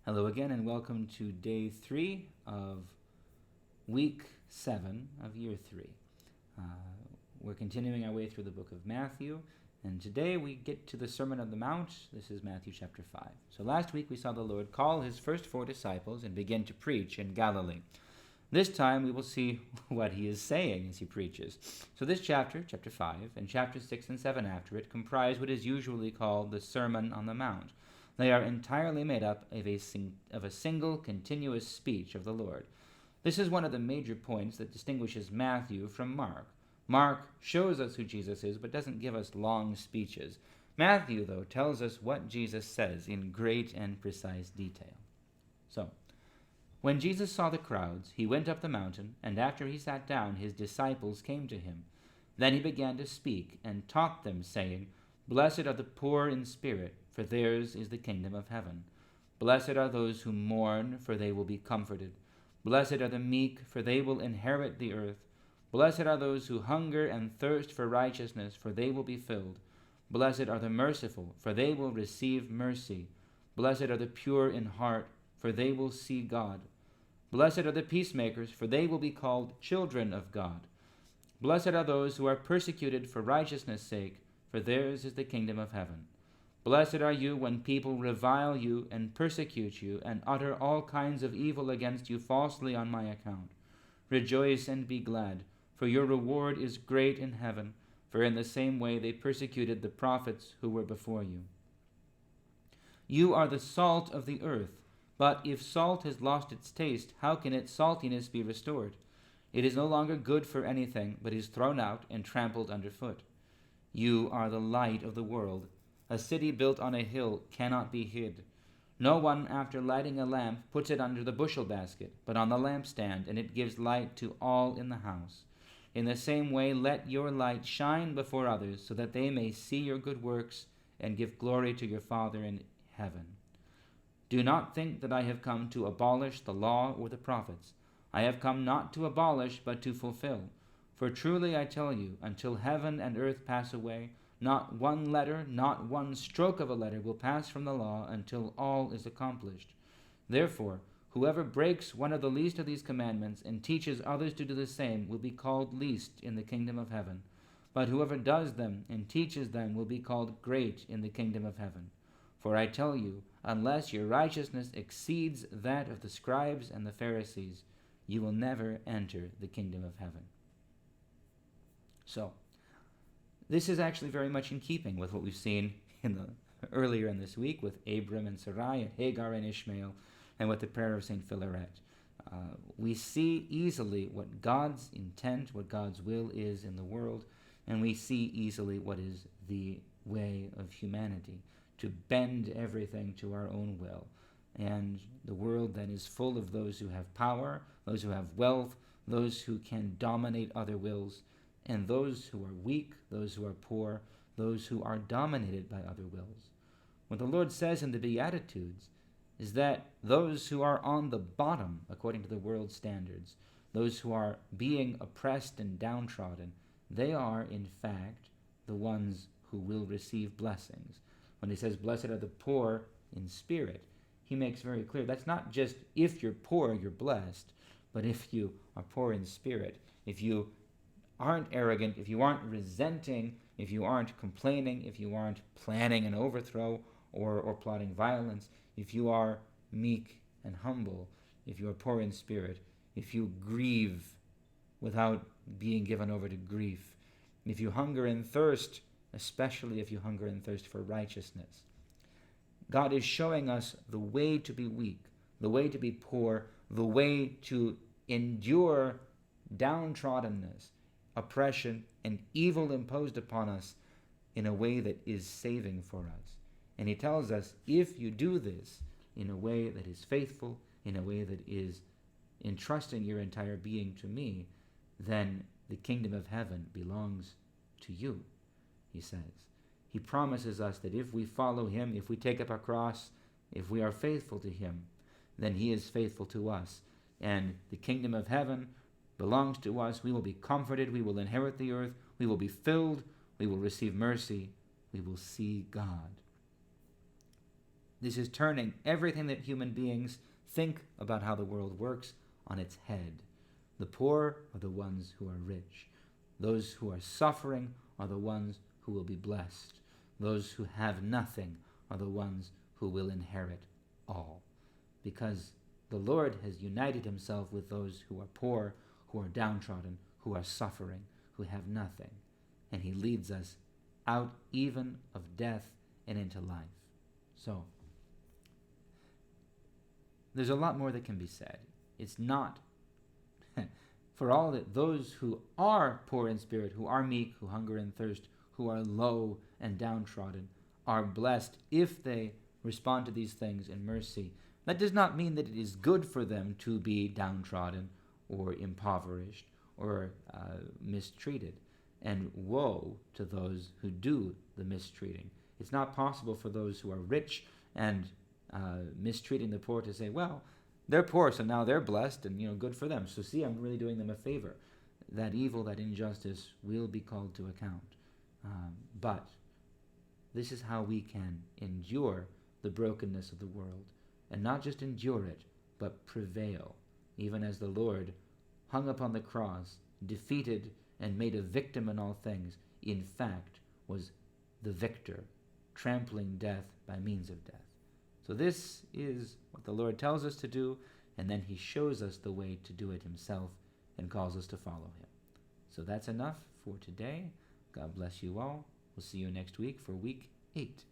Hello again, and welcome to day 3 of week 7 of year 3. We're continuing our way through the book of Matthew, and today we get to the Sermon on the Mount. This is Matthew chapter 5. So last week we saw the Lord call his first 4 disciples and begin to preach in Galilee. This time we will see what he is saying as he preaches. So this chapter, chapter 5, and chapters 6 and 7 after it comprise what is usually called the Sermon on the Mount. They are entirely made up of a single continuous speech of the Lord. This is one of the major points that distinguishes Matthew from Mark. Mark shows us who Jesus is, but doesn't give us long speeches. Matthew, though, tells us what Jesus says in great and precise detail. So, when Jesus saw the crowds, he went up the mountain, and after he sat down, his disciples came to him. Then he began to speak and taught them, saying, "Blessed are the poor in spirit, for theirs is the kingdom of heaven. Blessed are those who mourn, for they will be comforted. Blessed are the meek, for they will inherit the earth. Blessed are those who hunger and thirst for righteousness, for they will be filled. Blessed are the merciful, for they will receive mercy. Blessed are the pure in heart, for they will see God. Blessed are the peacemakers, for they will be called children of God. Blessed are those who are persecuted for righteousness' sake, for theirs is the kingdom of heaven. Blessed are you when people revile you and persecute you and utter all kinds of evil against you falsely on my account. Rejoice and be glad, for your reward is great in heaven, for in the same way they persecuted the prophets who were before you. You are the salt of the earth, but if salt has lost its taste, how can its saltiness be restored? It is no longer good for anything, but is thrown out and trampled underfoot. You are the light of the world. A city built on a hill cannot be hid. No one, after lighting a lamp, puts it under the bushel basket, but on the lampstand, and it gives light to all in the house. In the same way, let your light shine before others, so that they may see your good works and give glory to your Father in heaven. Do not think that I have come to abolish the law or the prophets. I have come not to abolish, but to fulfill. For truly I tell you, until heaven and earth pass away, not one letter, not one stroke of a letter will pass from the law until all is accomplished. Therefore, whoever breaks one of the least of these commandments and teaches others to do the same will be called least in the kingdom of heaven. But whoever does them and teaches them will be called great in the kingdom of heaven. For I tell you, unless your righteousness exceeds that of the scribes and the Pharisees, you will never enter the kingdom of heaven." So, this is actually very much in keeping with what we've seen earlier in this week with Abram and Sarai and Hagar and Ishmael, and with the prayer of St. Philaret. We see easily what God's intent, what God's will is in the world, and we see easily what is the way of humanity, to bend everything to our own will. And the world then is full of those who have power, those who have wealth, those who can dominate other wills, and those who are weak, those who are poor, those who are dominated by other wills. What the Lord says in the Beatitudes is that those who are on the bottom, according to the world's standards, those who are being oppressed and downtrodden, they are, in fact, the ones who will receive blessings. When he says, "Blessed are the poor in spirit," he makes very clear that's not just if you're poor, you're blessed, but if you are poor in spirit, if you aren't arrogant, if you aren't resenting, if you aren't complaining, if you aren't planning an overthrow or plotting violence, if you are meek and humble, if you are poor in spirit, if you grieve without being given over to grief, if you hunger and thirst, especially if you hunger and thirst for righteousness. God is showing us the way to be weak, the way to be poor, the way to endure downtroddenness, oppression, and evil imposed upon us in a way that is saving for us. And he tells us, if you do this in a way that is faithful, in a way that is entrusting your entire being to me, then the kingdom of heaven belongs to you, he says. He promises us that if we follow him, if we take up our cross, if we are faithful to him, then he is faithful to us. And the kingdom of heaven belongs to us. We will be comforted. We will inherit the earth. We will be filled. We will receive mercy. We will see God. This is turning everything that human beings think about how the world works on its head. The poor are the ones who are rich. Those who are suffering are the ones who will be blessed. Those who have nothing are the ones who will inherit all. Because the Lord has united himself with those who are poor, who are downtrodden, who are suffering, who have nothing. And he leads us out even of death and into life. So, there's a lot more that can be said. It's not for all that those who are poor in spirit, who are meek, who hunger and thirst, who are low and downtrodden, are blessed if they respond to these things in mercy. That does not mean that it is good for them to be downtrodden or impoverished or mistreated. And woe to those who do the mistreating. It's not possible for those who are rich and mistreating the poor to say, well, they're poor, so now they're blessed, and good for them. So see, I'm really doing them a favor. That evil, that injustice will be called to account. But this is how we can endure the brokenness of the world, and not just endure it, but prevail, even as the Lord hung upon the cross, defeated and made a victim in all things, in fact was the victor, trampling death by means of death. So this is what the Lord tells us to do, and then he shows us the way to do it himself and calls us to follow him. So that's enough for today. God bless you all. We'll see you next week for week 8.